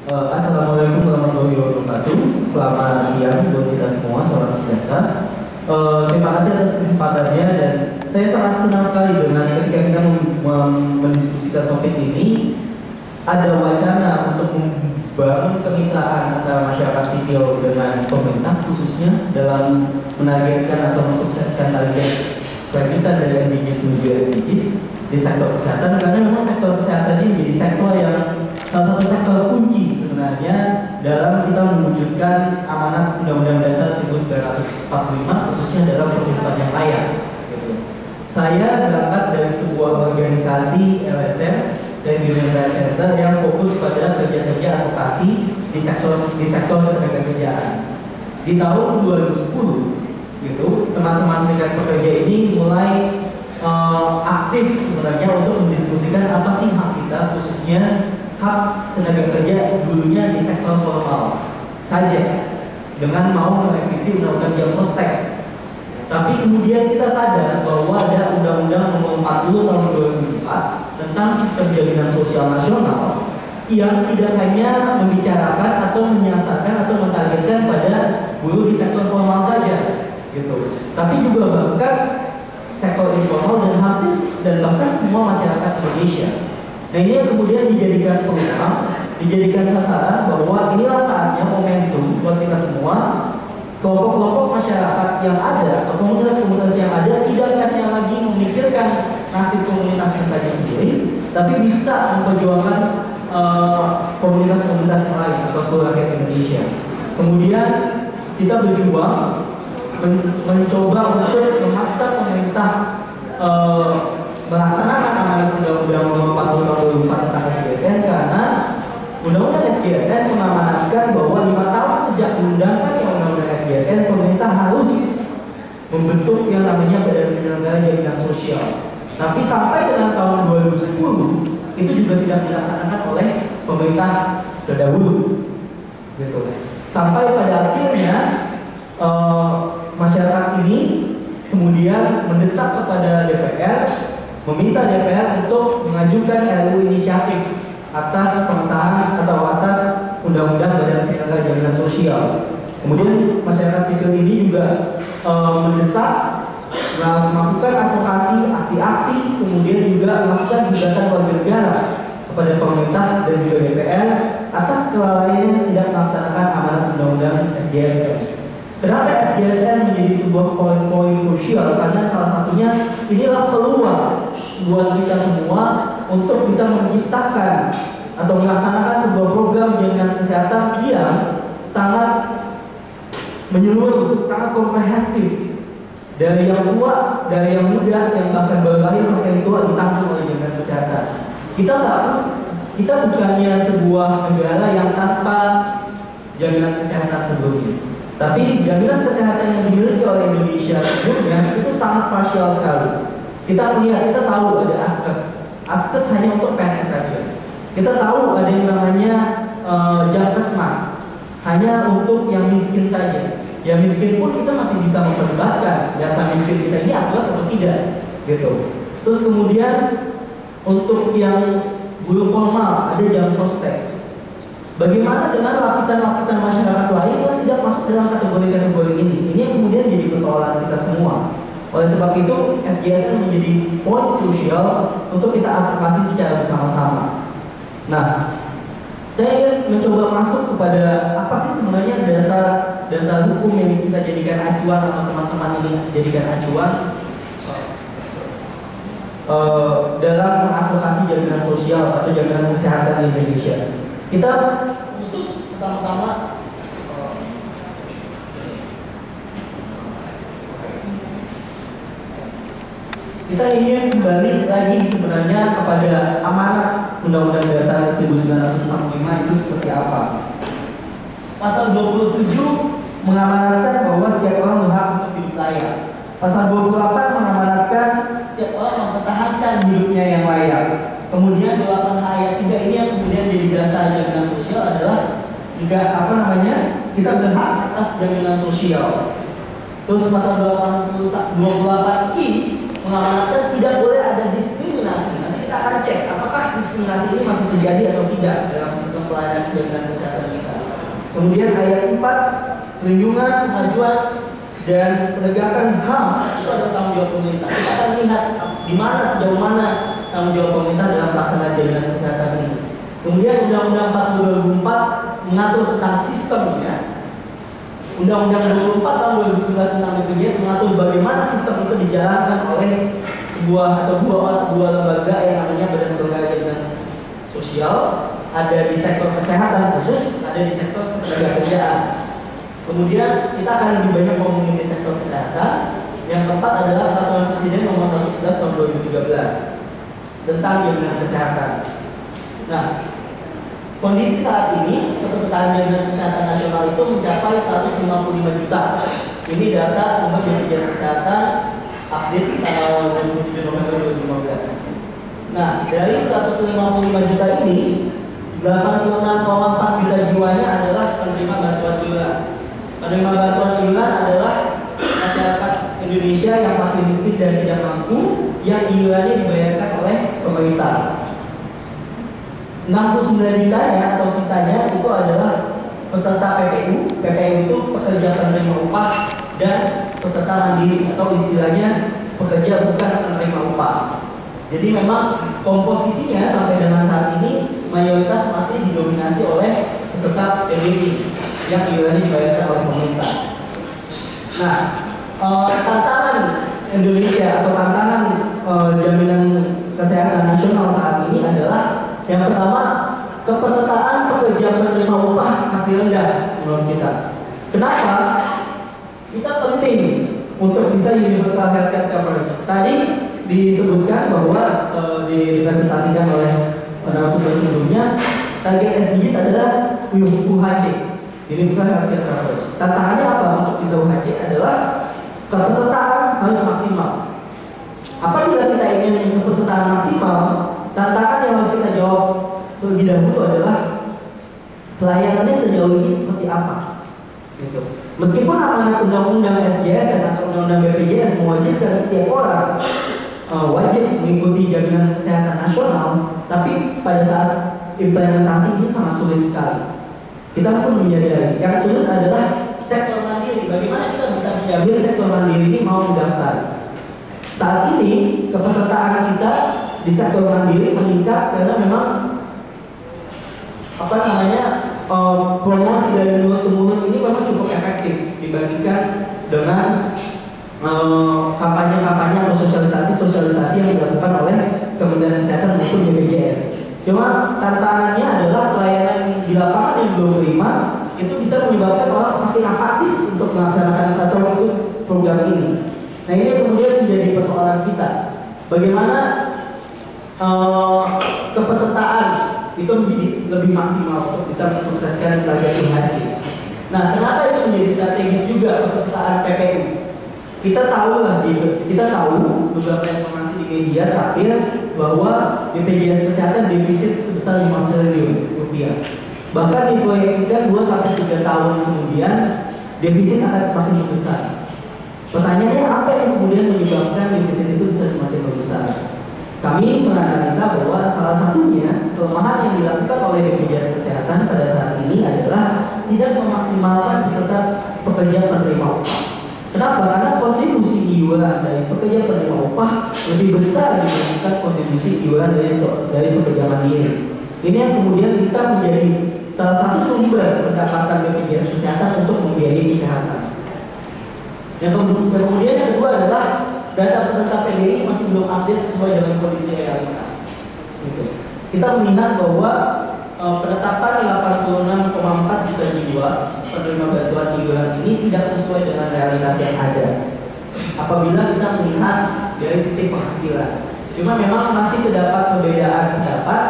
Assalamualaikum warahmatullahi wabarakatuh. Selamat siang buat kita semua, salam sejahtera. Terima kasih atas kesempatannya dan saya sangat senang sekali dengan ketika kita mendiskusikan topik ini. Ada wacana untuk membangun kemitraan antara masyarakat sipil dengan pemerintah, khususnya dalam menargetkan atau mensukseskan target kita dari MDGs menuju SDGs di sektor kesehatan, karena memang sektor kesehatan ini menjadi sektor yang salah satu sektor kunci sebenarnya dalam kita mewujudkan amanat Undang-Undang Dasar 1945, khususnya dalam kehidupan yang layak. Gitu. Saya berangkat dari sebuah organisasi LSM dan Human Rights Center yang fokus pada kerja-kerja advokasi di sektor ketenagakerjaan. Di tahun 2010, gitu, teman-teman serikat pekerja ini mulai aktif sebenarnya untuk mendiskusikan apa sih hak kita, khususnya hak tenaga kerja dulunya di sektor formal saja, dengan mau merevisi Undang-Undang Jam Sostek. Tapi kemudian kita sadar bahwa ada Undang-Undang Nomor 40 Tahun 2004 tentang Sistem Jaminan Sosial Nasional yang tidak hanya membicarakan atau menyasarkan atau mentargetkan pada buruh di sektor formal saja, gitu. Tapi juga bahkan sektor informal dan hampir dan bahkan semua masyarakat Indonesia. Nah, ini yang kemudian dijadikan peluang, dijadikan sasaran bahwa inilah saatnya momentum buat kita semua, kelompok-kelompok masyarakat yang ada atau komunitas-komunitas yang ada tidak hanya lagi memikirkan nasib komunitasnya saja sendiri, tapi bisa memperjuangkan komunitas-komunitas yang lain atau seluruh rakyat Indonesia. Kemudian kita berjuang mencoba untuk memaksa pemerintah melaksanakan amanat Undang-Undang Nomor 40 Tahun 2004 tentang SJSN, karena Undang-Undang SJSN mengamanatkan bahwa 5 tahun sejak diundangkannya Undang-Undang SJSN, pemerintah harus membentuk yang namanya Badan Penyelenggara Jaminan Sosial. Tapi sampai dengan tahun 2010 itu juga tidak dilaksanakan oleh pemerintah terdahulu, gitu. Sampai pada akhirnya masyarakat ini kemudian mendesak kepada DPR, meminta DPR untuk mengajukan RUU inisiatif atas pengesahan atau atas Undang-Undang Badan Penyelenggara Jaminan Sosial. Kemudian masyarakat sipil ini juga mendesak melakukan advokasi, aksi-aksi, kemudian juga melakukan gugatan warga negara kepada pemerintah dan juga DPR atas kelalaian yang tidak melaksanakan amanat Undang-Undang SJSN. Kenapa SJSN menjadi sebuah poin-poin krusial? Karena salah satunya inilah peluang buat kita semua untuk bisa menciptakan atau melaksanakan sebuah program jaminan kesehatan yang sangat menyeluruh, sangat komprehensif, dari yang tua, dari yang muda, yang bahkan berlari sampai yang tua ditanggung oleh jaminan kesehatan. Kita bukannya sebuah negara yang tanpa jaminan kesehatan sebelumnya. Tapi jaminan kesehatan yang dimiliki oleh Indonesia sebelumnya itu sangat parsial sekali. Kita lihat, kita tahu ada Askes. Askes hanya untuk PNS saja. Kita tahu ada yang namanya Jamkesmas, hanya untuk yang miskin saja. Yang miskin pun kita masih bisa memperdebatkan data miskin kita ini akurat atau tidak, gitu. Terus kemudian untuk yang buruh formal ada Jam Sostek. Bagaimana dengan lapisan-lapisan masyarakat lain yang tidak masuk dalam kategori-kategori ini? Ini yang kemudian jadi persoalan kita semua. Oleh sebab itu, SJSN menjadi poin krusial untuk kita advokasi secara bersama-sama. Nah, saya mencoba masuk kepada apa sih sebenarnya dasar hukum yang kita jadikan acuan atau teman-teman ini jadikan acuan dalam mengadvokasi jaminan sosial atau jaminan kesehatan di Indonesia. Kita khusus pertama-tama kita ingin kembali lagi sebenarnya kepada amanat Undang-Undang Dasar 1945 itu seperti apa. Pasal 27 mengamanatkan bahwa setiap orang berhak untuk hidup layak. Pasal 28 mengamanatkan setiap orang mempertahankan hidupnya yang layak. Kemudian 28 ayat 3 ini yang kemudian jadi dasar jaminan sosial adalah juga kita berhak atas jaminan sosial. Terus pasal 28I mengamanatkan tidak boleh ada diskriminasi. Nanti kita akan cek apakah diskriminasi ini masih terjadi atau tidak dalam sistem pelayanan jaminan kesehatan kita. Kemudian ayat 4, perlindungan, kemajuan, dan penegakan HAM itu adalah tanggung jawab pemerintah. Kita akan lihat di mana, sejauh mana tanggung jawab pemerintah dalam pelaksanaan jaminan kesehatan ini. Kemudian Undang-Undang 40 2004 mengatur tentang sistemnya. Undang-Undang 24 tahun 2011 tentang BPJS mengatur bagaimana sistem itu dijalankan oleh sebuah atau dua lembaga yang namanya Badan Penyelenggara Jaminan Sosial, ada di sektor kesehatan khusus, ada di sektor ketenagakerjaan. Kemudian kita akan lebih banyak ngomongin di sektor kesehatan. Yang keempat adalah Peraturan Presiden Nomor 111 Tahun 2013 tentang jaminan kesehatan. Nah, kondisi saat ini kepesertaan jaminan kesehatan nasional itu mencapai 155 juta. Ini data sumber BPJS Kesehatan update tanggal 27 November 2015. Nah, dari 155 juta ini 86,4 juta jiwanya adalah penerima bantuan iuran. Penerima bantuan iuran adalah masyarakat Indonesia yang makin miskin dan tidak mampu, yang iurannya dibayarkan oleh pemerintah. 69 jutanya atau sisanya itu adalah peserta PPU. PPU itu pekerja penerima upah dan peserta mandiri atau istilahnya pekerja bukan penerima upah. Jadi memang komposisinya sampai dengan saat ini mayoritas masih didominasi oleh peserta PBI yang iurannya dibayarkan oleh pemerintah. Nah, tantangan Indonesia atau tantangan jaminan kesehatan nasional saat ini adalah yang pertama, kepesertaan pekerja penerima upah masih rendah menurut kita. Kenapa? Kita penting untuk bisa universal healthcare coverage. Tadi disebutkan bahwa dipresentasikan oleh narasumber sebelumnya, target SDGs adalah UHC, universal healthcare coverage. Tantangannya apa untuk bisa UHC adalah kepesertaan harus maksimal. Apabila kita ingin kepesertaan maksimal, tantangan yang harus kita jawab terlebih dahulu adalah pelayanannya sejauh ini seperti apa. Gitu. Meskipun amanat undang-undang SJSN atau undang-undang BPJS mewajibkan setiap orang wajib mengikuti jaminan kesehatan nasional, tapi pada saat implementasi ini sangat sulit sekali. Kita pun menyadari yang sulit adalah sektor mandiri. Bagaimana kita bisa menjamin sektor mandiri ini mau mendaftar? Saat ini kepesertaan kita di sektor mandiri meningkat karena memang promosi dari mulut ke mulut ini memang cukup efektif dibandingkan dengan kampanye-kampanye atau sosialisasi yang dilakukan oleh Kementerian Kesehatan maupun BPJS. Cuma tantangannya adalah pelayanan di lapangan yang belum prima itu bisa menyebabkan orang semakin apatis untuk melaksanakan atau ikut program ini. Nah, ini kemudian menjadi persoalan kita. Bagaimana kepesertaan itu lebih maksimal untuk bisa mensukseskan target UHC. Nah, kenapa itu menjadi strategis juga kepesertaan PPU? Kita tahu beberapa informasi di media terakhir bahwa BPJS Kesehatan defisit sebesar 5 triliun rupiah. Bahkan diproyeksikan 2-3 tahun kemudian defisit akan semakin besar. Pertanyaannya, apa yang kemudian menyebabkan defisit itu bisa semakin membesar? Kami menganalisa bahwa salah satunya kelemahan yang dilakukan oleh BPJS Kesehatan pada saat ini adalah tidak memaksimalkan peserta pekerja penerima upah. Kenapa? Karena kontribusi iuran dari pekerja penerima upah lebih besar dibandingkan kontribusi iuran dari pekerja mandiri. Ini yang kemudian bisa menjadi salah satu sumber pendapatan BPJS Kesehatan untuk membiayai kesehatan. Yang kemudian yang kedua adalah data peserta PBI masih belum update sesuai dengan kondisi realitas. Gitu. Kita melihat bahwa penetapan 86,4 juta jiwa penerima bantuan iuran ini tidak sesuai dengan realitas yang ada. Apabila kita melihat dari sisi penghasilan, cuma memang masih terdapat perbedaan pendapat.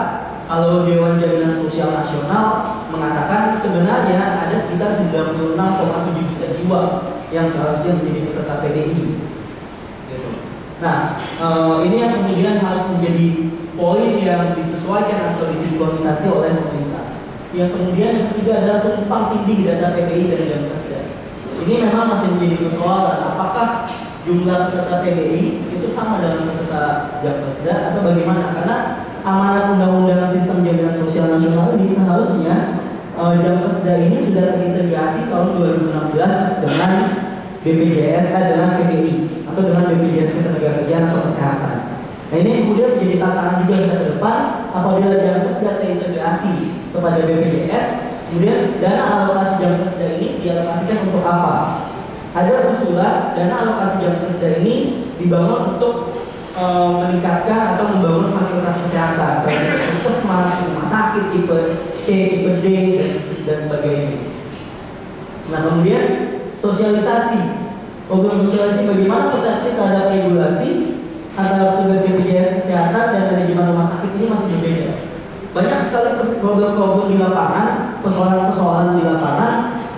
Kalau Dewan Jaminan Sosial Nasional mengatakan sebenarnya ada sekitar 96,7 juta jiwa yang seharusnya menjadi peserta PBI. Gitu. Nah, ini yang kemudian harus menjadi poin yang disesuaikan atau disinkronisasi oleh pemerintah. Yang kemudian yang ketiga adalah tumpang tindih data PBI dan Jamkesda. Ini memang masih menjadi persoalan. Apakah jumlah peserta PBI itu sama dengan peserta Jamkesda atau bagaimana? Karena amanat undang-undang sistem jaminan sosial nasional ini seharusnya Jamkesda ini sudah terintegrasi tahun 2016 dengan BPJS, dengan PPI atau dengan BPJS Ketenagakerjaan atau Kesehatan. Nah ini kemudian menjadi tantangan juga ke depan apabila Jamkesda terintegrasi kepada BPJS, kemudian dana alokasi Jamkesda ini dialokasikan untuk apa? Ada usulan dana alokasi Jamkesda ini dibangun untuk meningkatkan atau membangun fasilitas kesehatan, puskesmas, rumah sakit tipe C, tipe D, dan sebagainya. Nah kemudian sosialisasi, program sosialisasi bagaimana persepsi terhadap regulasi antara petugas BPJS Kesehatan dan manajemen rumah sakit ini masih berbeda. Banyak sekali program-program di lapangan, persoalan-persoalan di lapangan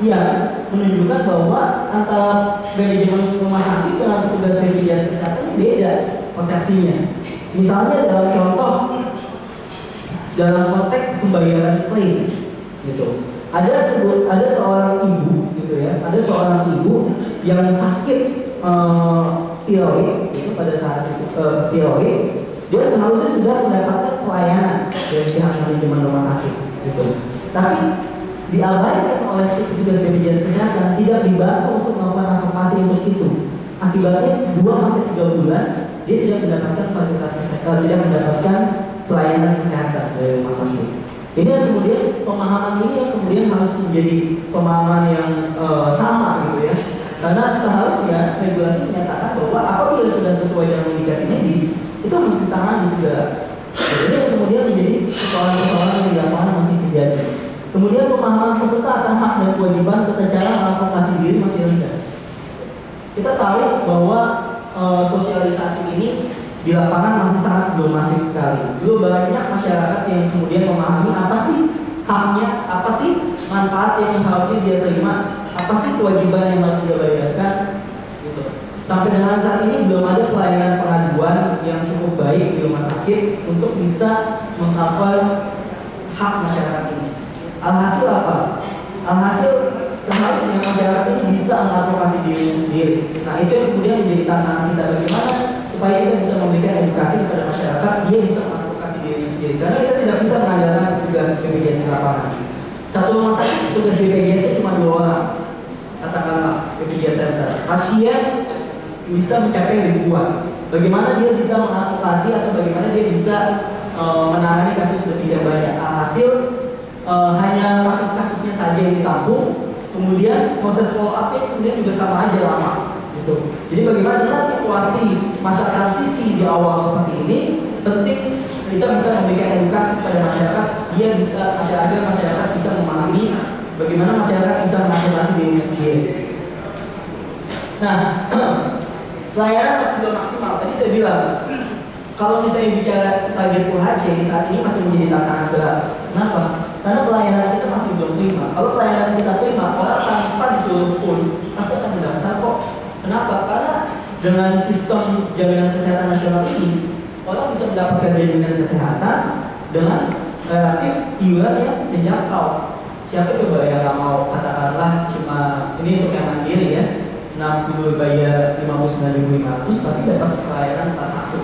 yang menunjukkan bahwa antara manajemen rumah sakit dengan petugas BPJS Kesehatan ini beda persepsinya. Misalnya dalam konteks pembayaran klaim, gitu. Ada seorang ibu, gitu ya. Ada seorang ibu yang sakit tiroid, itu pada saat itu tiroid, dia seharusnya sudah mendapatkan pelayanan dari pihak manajemen rumah sakit, gitu. Tapi diabaikan oleh petugas BPJS Kesehatan, tidak dibantu untuk melakukan advokasi untuk itu. Akibatnya 2-3 bulan dia tidak mendapatkan fasilitas kesehatan, tidak mendapatkan pelayanan kesehatan dari rumah sakit. Ini yang kemudian pemahaman ini yang kemudian harus menjadi pemahaman yang sama, gitu ya. Karena seharusnya regulasi menyatakan bahwa apabila sudah sesuai dengan indikasi medis itu harus ditangani segera. Ini yang kemudian menjadi persoalan-persoalan yang di lapangan masih terjadi. Kemudian pemahaman peserta akan hak dan kewajiban serta cara mengadvokasi diri masih rendah. Kita tahu bahwa sosialisasi ini di lapangan masih sangat belum masif sekali. Belum banyak masyarakat yang kemudian memahami apa sih haknya, apa sih manfaat yang harusnya dia terima, apa sih kewajiban yang harus dia bayarkan, gitu. Sampai dengan saat ini belum ada pelayanan pengaduan yang cukup baik di rumah sakit untuk bisa meng-cover hak masyarakat ini. Alhasil apa? Alhasil seharusnya masyarakat ini bisa mengadvokasi dirinya sendiri. Nah itu yang kemudian menjadi tantangan kita, bagaimana supaya kita bisa memberikan edukasi kepada masyarakat, dia bisa mengadvokasi dirinya sendiri. Karena kita tidak bisa mengandalkan tugas BPJS di lapangan. Satu rumah sakit tugas BPJS cuma 2 orang, katakanlah BPJS Center. Pasien bisa mencapai ribuan. Bagaimana dia bisa mengadvokasi atau bagaimana dia bisa menangani kasus lebih banyak? Alhasil hanya kasus-kasusnya saja yang ditampung, kemudian proses follow up-nya kemudian juga sama aja lama, gitu. Jadi bagaimana dengan situasi masa transisi di awal seperti ini, penting kita bisa memberikan edukasi kepada masyarakat, dia bisa masyarakat bisa memahami bagaimana masyarakat bisa mengadvokasi dirinya sendiri. Nah, pelayanan masih belum maksimal. Tadi saya bilang, kalau misalnya bicara target UHC saat ini masih menjadi tantangan berat. Kenapa? Karena pelayanan kita masih belum prima. Kalau pelayanan kita prima, orang tanpa disuruh pun pasti akan mendaftar kok. Kenapa? Karena dengan sistem jaminan kesehatan nasional ini, orang bisa mendapatkan jaminan kesehatan dengan relatif iuran yang terjangkau. Siapa coba yang nggak mau, katakanlah cuma ini untuk yang mandiri ya, 60 bayar 59.500 tapi dapat pelayanan tas 1.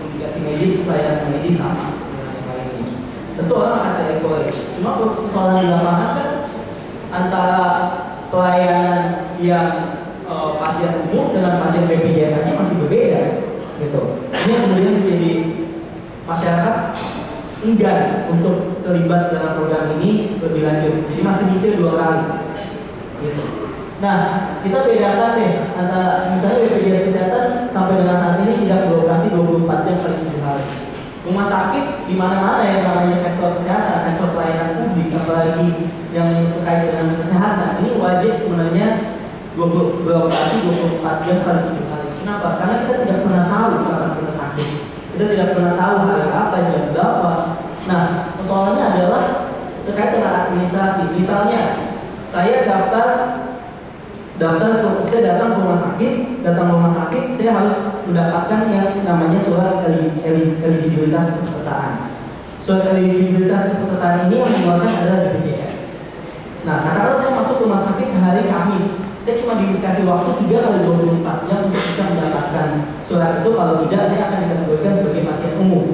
Indikasi medis, pelayanan medis sama dengan yang lainnya. Tentu orang akan encourage. Cuma persoalan di lapangan kan antara pelayanan yang pasien umum dengan pasien BPJS saja masih berbeda, gitu. Ini yang kemudian menjadi masyarakat enggan untuk terlibat dalam program ini lebih lanjut. Jadi masih mikir 2 kali, gitu. Nah, kita bedakan deh antara misalnya BPJS Kesehatan sampai dengan saat ini tidak beroperasi 24 jam kali 7 hari. Rumah sakit di mana-mana yang namanya sektor kesehatan, sektor pelayanan publik, apalagi yang terkait dengan kesehatan, ini wajib sebenarnya beroperasi 24 jam kali 7 hari. Kenapa? Karena kita tidak pernah tahu kapan kita sakit. Kita tidak pernah tahu hari apa, jam berapa. Nah, persoalannya adalah terkait dengan administrasi. Misalnya, saya saya datang ke rumah sakit, saya harus mendapatkan yang namanya surat eligibilitas kepesertaan. Surat eligibilitas kepesertaan ini yang mengeluarkan adalah BPJS. Nah, katakanlah saya masuk rumah sakit hari Kamis, saya cuma dikasih waktu 3 kali 24 jam untuk bisa mendapatkan surat itu. Kalau tidak, saya akan dikategorikan sebagai pasien umum.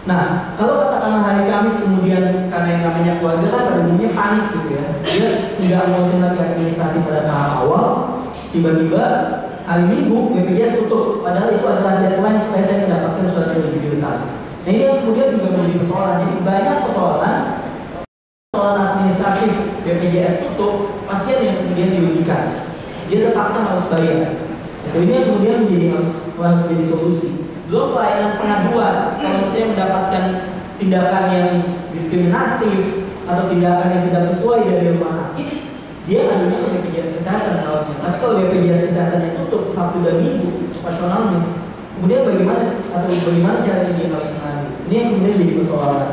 Nah, kalau katakanlah hari Kamis kemudian karena yang namanya keluarga kan pada umumnya panik gitu ya, dia tidak ngurusin lagi administrasi pada tahap awal, tiba-tiba hari Minggu BPJS tutup, padahal itu adalah deadline supaya saya mendapatkan surat eligibilitas. Nah ini yang kemudian juga menjadi persoalan. Jadi banyak persoalan administratif BPJS tutup, pasien yang kemudian dirugikan, dia terpaksa harus bayar. Jadi ini yang kemudian harus jadi solusi. Belum pelayanan pengaduan, kalau saya mendapatkan tindakan yang diskriminatif atau tindakan yang tidak sesuai dari rumah sakit, dia adunya ke BPJS Kesehatan seharusnya. Tapi kalau BPJS Kesehatan yang tutup Sabtu dan Minggu operasionalnya, kemudian bagaimana cara dia harus mengadu? Ini yang kemudian jadi persoalan.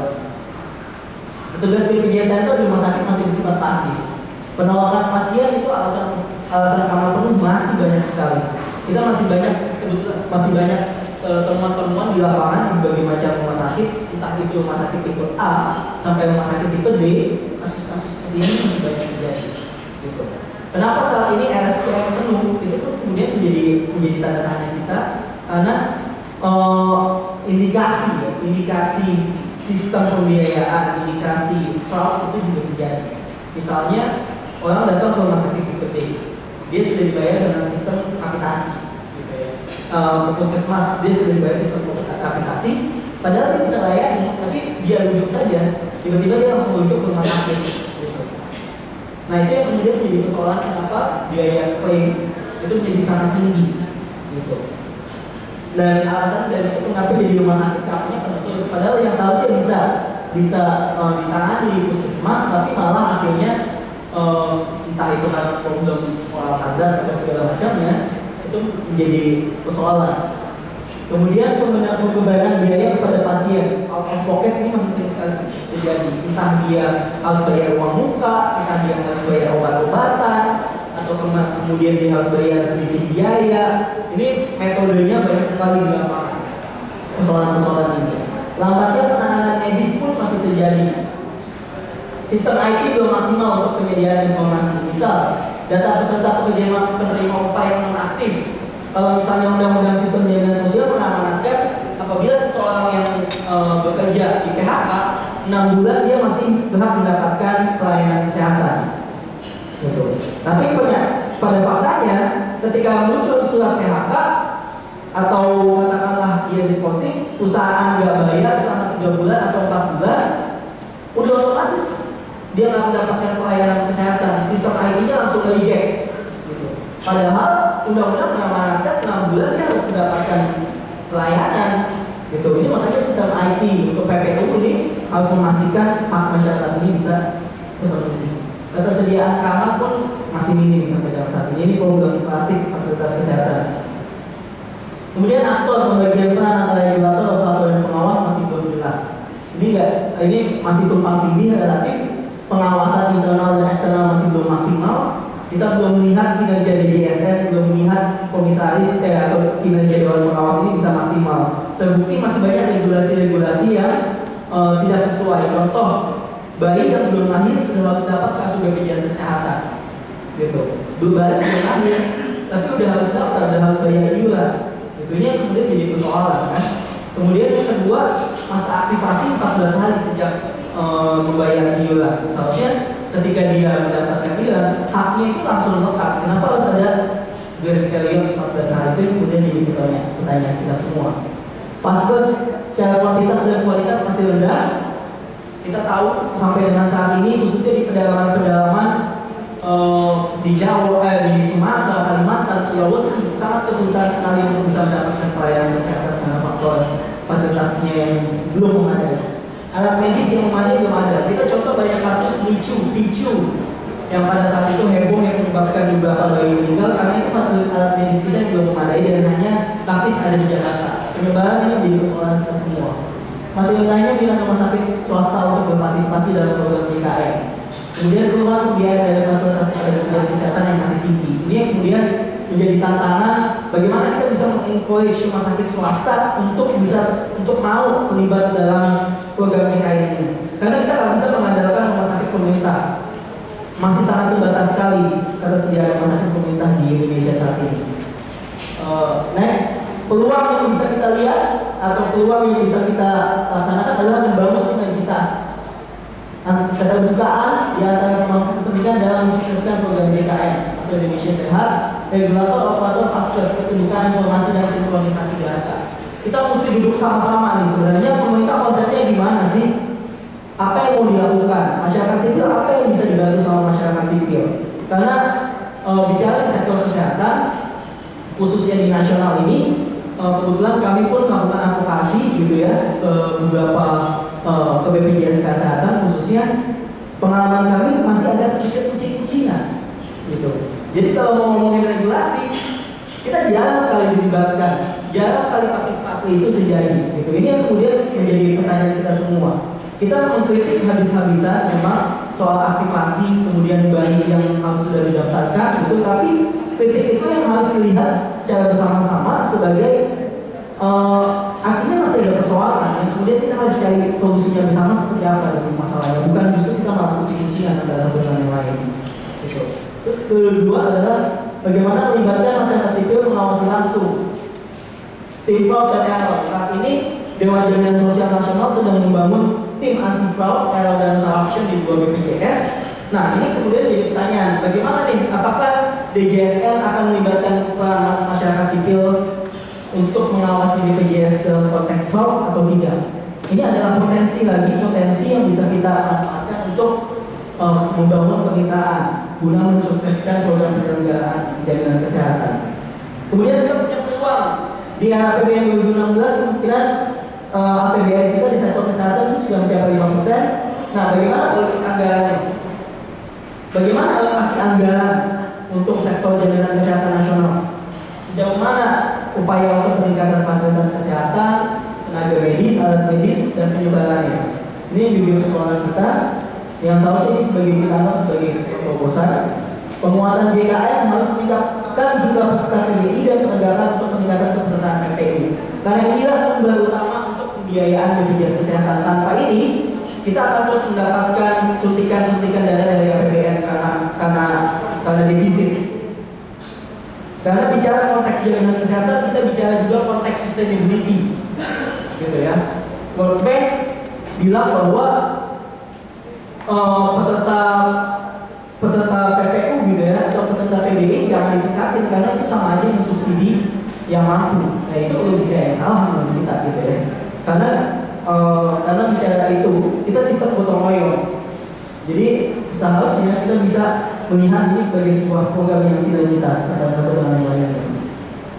Petugas BPJS Center di rumah sakit masih bersifat pasif. Penolakan pasien itu alasan kamar penuh masih banyak sekali. Kita masih banyak temuan-temuan di lapangan di berbagai macam rumah sakit, entah itu rumah sakit tipe A sampai rumah sakit tipe D, kasus-kasus seperti ini masih banyak terjadi. Gitu. Kenapa saat ini RSCM penuh? Itu pun kemudian menjadi tanda tanya kita karena indikasi sistem pembiayaan, indikasi fraud itu juga terjadi. Misalnya orang datang ke rumah sakit tipe D, dia sudah dibayar dengan sistem kapitasi. Puskesmas dia sudah dibayar sistem kapitasi, padahal dia bisa layani, tapi dia rujuk saja, tiba-tiba dia langsung rujuk ke rumah sakit. Gitu. Nah itu yang kemudian menjadi persoalan kenapa biaya klaim itu menjadi sangat tinggi, gitu. Dan alasan dari itu kenapa jadi rumah sakit kamarnya penuh, padahal yang seharusnya bisa ditangani di puskesmas, tapi malah akhirnya entah itu karena problem moral hazard atau segala macamnya, itu menjadi persoalan. Kemudian pembebanan biaya kepada pasien out of pocket ini masih sering sekali terjadi. Entah dia harus bayar uang muka, entah dia harus bayar obat-obatan, atau kemudian dia harus bayar selisih biaya. Ini metodenya banyak sekali di lapangan. Persoalan-persoalan ini. Lambatnya penanganan medis pun masih terjadi. Sistem IT belum maksimal untuk penyediaan informasi. Misal, data peserta penerima upah yang non-aktif. Kalau misalnya undang-undang sistem jaminan sosial mengamanatkan apabila seseorang yang bekerja di PHK 6 bulan dia masih berhak mendapatkan pelayanan kesehatan. Gitu. Tapi pada faktanya ketika muncul surat PHK atau katakanlah dia diskorsing, perusahaan nggak bayar selama 3 bulan atau 4 bulan, udah otomatis dia nggak mendapatkan pelayanan kesehatan, sistem IT-nya langsung reject. Gitu. Padahal undang-undang mengamanatkan 6 bulan dia harus mendapatkan pelayanan. Gitu. Ini makanya sistem IT untuk PPU ini harus memastikan hak masyarakat ini bisa terpenuhi. Ketersediaan kamar pun masih minim sampai dengan saat ini. Ini problem klasik fasilitas kesehatan. Kemudian aktor pembagian peran antara regulator, operator dan pengawas masih belum jelas. Ini masih tumpang tindih relatif. Pengawasan internal dan eksternal masih belum maksimal. Kita belum melihat kinerja DJSN, belum melihat komisaris atau kinerja dewan pengawas ini bisa maksimal. Terbukti masih banyak regulasi-regulasi yang tidak sesuai. Contoh, bayi yang belum lahir sudah harus dapat kartu BPJS Kesehatan. Gitu. Bayi belum lahir, tapi udah harus daftar, udah harus bayar iuran. Ini yang kemudian jadi persoalan kan. Kemudian yang kedua, masa aktivasi 14 hari sejak membayar iuran. Seharusnya ketika dia mendaftarkan iuran, haknya itu langsung lengkap. Kenapa harus ada grace period 14 hari? Itu kemudian jadi pertanyaan kita semua. Vaskes secara kuantitas dan kualitas masih rendah. Kita tahu sampai dengan saat ini, khususnya di pedalaman-pedalaman di Jawa, di Sumatera, Kalimantan, Sulawesi, sangat kesulitan sekali untuk bisa mendapatkan pelayanan kesehatan karena faktor fasilitasnya yang belum memadai. Alat medis yang memadai belum ada. Kita contoh banyak kasus picu yang pada saat itu heboh yang menyebabkan beberapa bayi meninggal karena itu fasilitas alat medis kita yang belum memadai dan hanya tapis ada di Jakarta. Penyebaran ini menjadi persoalan kita semua. Masih bertanya minat rumah sakit swasta untuk berpartisipasi dalam program JKN. Kemudian keluar biaya dari fasilitas BPJS Kesehatan yang masih tinggi. Ini yang kemudian menjadi tantangan bagaimana kita bisa mengencourage rumah sakit swasta untuk mau terlibat dalam program JKN ini. Karena kita nggak bisa mengandalkan rumah sakit pemerintah. Masih sangat terbatas sekali ketersediaan rumah sakit pemerintah di Indonesia saat ini. Next, peluang yang bisa kita lihat atau peluang yang bisa kita laksanakan adalah membangun sinergitas keterbukaan di antara pemangku kepentingan dalam mensukseskan program JKN atau Indonesia Sehat, regulator, operator, vaskes, keterbukaan informasi dan sinkronisasi data. Kita mesti duduk sama-sama nih, sebenarnya pemerintah konsepnya gimana sih? Apa yang mau dilakukan? Masyarakat sipil apa yang bisa dibantu sama masyarakat sipil? Karena bicara di sektor kesehatan, khususnya di nasional ini, kebetulan kami pun melakukan advokasi gitu ya ke beberapa ke BPJS Kesehatan khususnya. Pengalaman kami masih ada sedikit kucing-kucingan gitu. Jadi kalau mau ngomongin regulasi, kita jarang sekali dilibatkan, jarang sekali partisipasi itu terjadi gitu. Ini yang kemudian menjadi pertanyaan kita semua. Kita mengkritik habis-habisan memang soal aktivasi kemudian bayi yang harus sudah didaftarkan gitu, tapi kritik itu yang harus dilihat secara bersama-sama sebagai akhirnya masih ada persoalan yang kemudian kita harus cari solusinya bersama seperti apa dari masalahnya, bukan justru kita malah kucing-kucingan antara satu dengan yang lain gitu. Terus kedua adalah bagaimana melibatkan masyarakat sipil mengawasi langsung tim fraud dan error. Saat ini Dewan Jaminan Sosial Nasional sedang membangun tim anti fraud, error dan corruption di dua BPJS. Nah ini kemudian jadi pertanyaan, bagaimana nih, apakah DJSN akan melibatkan peran masyarakat sipil untuk mengawasi BPJS dalam konteks fraud atau tidak? Ini adalah potensi yang bisa kita manfaatkan untuk membangun kemitraan guna mensukseskan program penyelenggaraan jaminan kesehatan. Kemudian kita punya peluang di APBN 2016 kemungkinan APBN kita di sektor kesehatan itu sudah mencapai 5%. Nah, bagaimana politik anggarannya? Bagaimana alokasi anggaran untuk sektor jaminan kesehatan nasional? Sejauh mana upaya untuk peningkatan fasilitas kesehatan, tenaga medis, alat medis, dan penyebarannya? Ini juga persoalan kita yang seharusnya ini sebagai kita anggap sebagai sebuah terobosan. Penguatan JKN harus meningkatkan jumlah peserta PBI dan penegakan untuk meningkatkan kepesertaan PPU. Karena inilah sumber utama untuk pembiayaan BPJS Kesehatan. Tanpa ini, kita akan terus mendapatkan suntikan-suntikan dana dari APBN karena defisit. Karena bicara konteks jaminan kesehatan, kita bicara juga konteks sustainability, gitu ya. World Bank bilang bahwa peserta PPU gitu ya atau peserta PBI jangan ditingkatin karena itu sama aja mensubsidi yang mampu. Nah itu logika yang salah menurut kita gitu ya. Karena bicara itu kita sistem gotong royong. Jadi seharusnya kita bisa melihat ini sebagai sebuah program yang sinergitas antara satu dengan yang lainnya.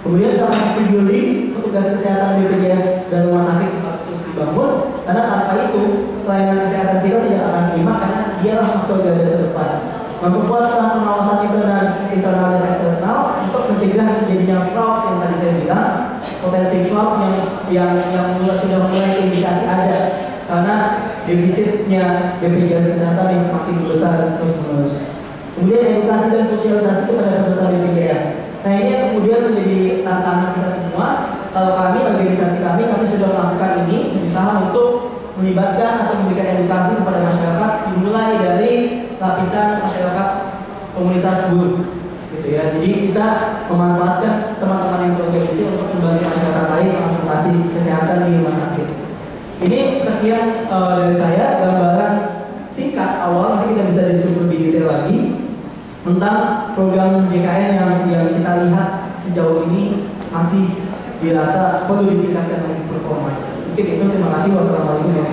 Kemudian capacity building petugas kesehatan BPJS dan rumah sakit harus terus dibangun karena tanpa itu pelayanan kesehatan kita tidak akan prima karena dialah faktor garda terdepan. Memperkuat peran pengawasan internal dan eksternal untuk mencegah terjadinya fraud yang tadi saya bilang, potensi fraud yang sudah mulai indikasi ada karena defisitnya BPJS Kesehatan yang semakin besar terus menerus. Kemudian edukasi dan sosialisasi kepada peserta BPJS. Nah ini yang kemudian menjadi tantangan kita semua. Kalau kami, organisasi kami sudah melakukan ini, berusaha untuk melibatkan atau memberikan edukasi kepada masyarakat dimulai dari lapisan masyarakat komunitas buruh, gitu ya. Jadi kita memanfaatkan teman-teman yang berorganisasi untuk membantu masyarakat lain konsultasi kesehatan di rumah sakit. Ini sekian dari saya gambaran singkat awal, nanti kita bisa diskusi lebih detail lagi tentang program JKN yang kita lihat sejauh ini masih dirasa perlu ditingkatkan lagi performa. Mungkin itu, terima kasih. Wassalamualaikum warahmatullahi wabarakatuh.